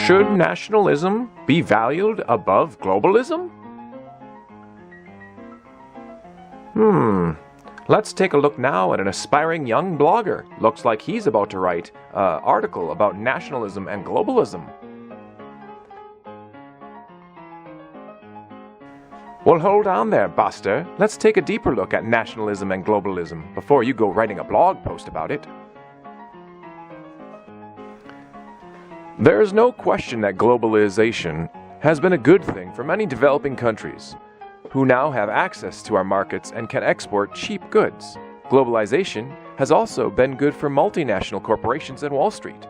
Should nationalism be valued above globalism? Let's take a look now at an aspiring young blogger. Looks like he's about to write an article about nationalism and globalism. Well, hold on there, Buster. Let's take a deeper look at nationalism and globalism before you go writing a blog post about it. There is no question that globalization has been a good thing for many developing countries, who now have access to our markets and can export cheap goods. Globalization has also been good for multinational corporations and Wall Street.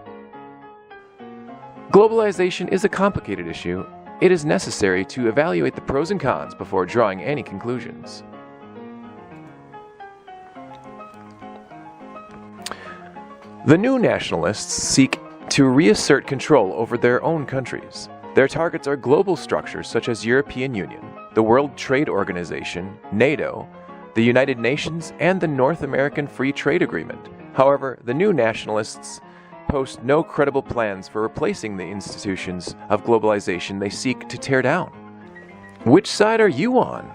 Globalization is a complicated issue. It is necessary to evaluate the pros and cons before drawing any conclusions. The new nationalists seek to reassert control over their own countries. Their targets are global structures such as European Union, the World Trade Organization, NATO, the United Nations, and the North American Free Trade Agreement. However, the new nationalists post no credible plans for replacing the institutions of globalization they seek to tear down. Which side are you on?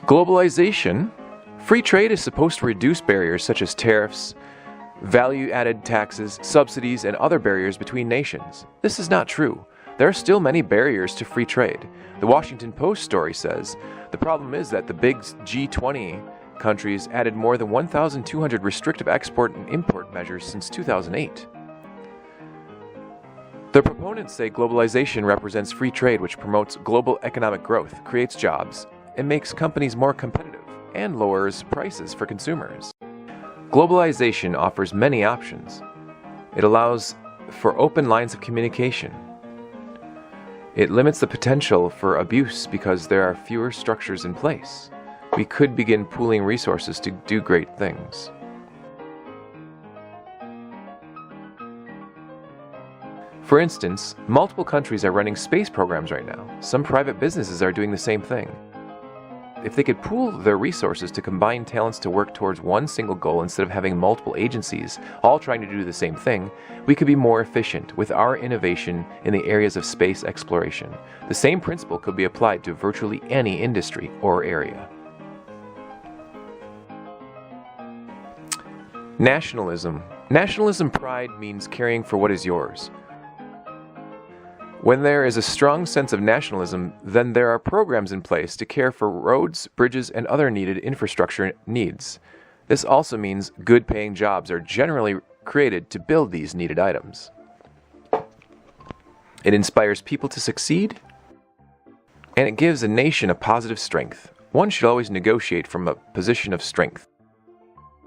Globalization? Free trade is supposed to reduce barriers such as tariffs, value-added taxes, subsidies, and other barriers between nations. This is not true. There are still many barriers to free trade. The Washington Post story says, the problem is that the big G20 countries added more than 1,200 restrictive export and import measures since 2008. The proponents say globalization represents free trade, which promotes global economic growth, creates jobs, and makes companies more competitive, and lowers prices for consumers. Globalization offers many options. It allows for open lines of communication. It limits the potential for abuse because there are fewer structures in place. We could begin pooling resources to do great things. For instance, multiple countries are running space programs right now. Some private businesses are doing the same thing. If they could pool their resources to combine talents to work towards one single goal instead of having multiple agencies all trying to do the same thing, we could be more efficient with our innovation in the areas of space exploration. The same principle could be applied to virtually any industry or area. Nationalism. Nationalism pride means caring for what is yours. When there is a strong sense of nationalism, then there are programs in place to care for roads, bridges, and other needed infrastructure needs. This also means good-paying jobs are generally created to build these needed items. It inspires people to succeed, and it gives a nation a positive strength. One should always negotiate from a position of strength.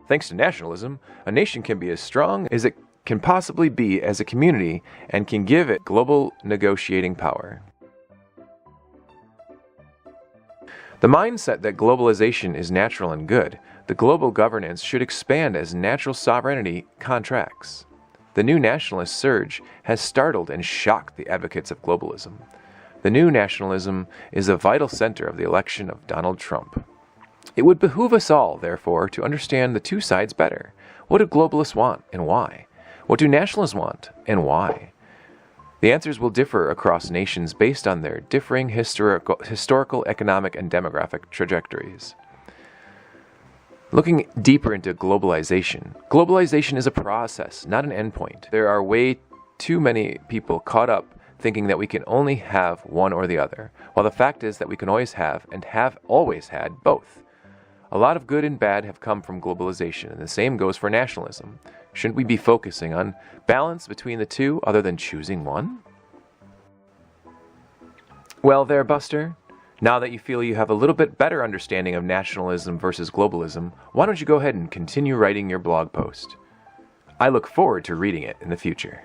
Thanks to nationalism, a nation can be as strong as it can possibly be as a community and can give it global negotiating power. The mindset that globalization is natural and good, the global governance should expand as natural sovereignty contracts. The new nationalist surge has startled and shocked the advocates of globalism. The new nationalism is a vital center of the election of Donald Trump. It would behoove us all, therefore, to understand the two sides better. What do globalists want and why? What do nationalists want and why? The answers will differ across nations based on their differing historical, economic, and demographic trajectories. Looking deeper into globalization. Globalization is a process, not an endpoint. There are way too many people caught up thinking that we can only have one or the other, while the fact is that we can always have and have always had both. A lot of good and bad have come from globalization, and the same goes for nationalism. Shouldn't we be focusing on balance between the two other than choosing one? Well there, Buster. Now that you feel you have a little bit better understanding of nationalism versus globalism, why don't you go ahead and continue writing your blog post? I look forward to reading it in the future.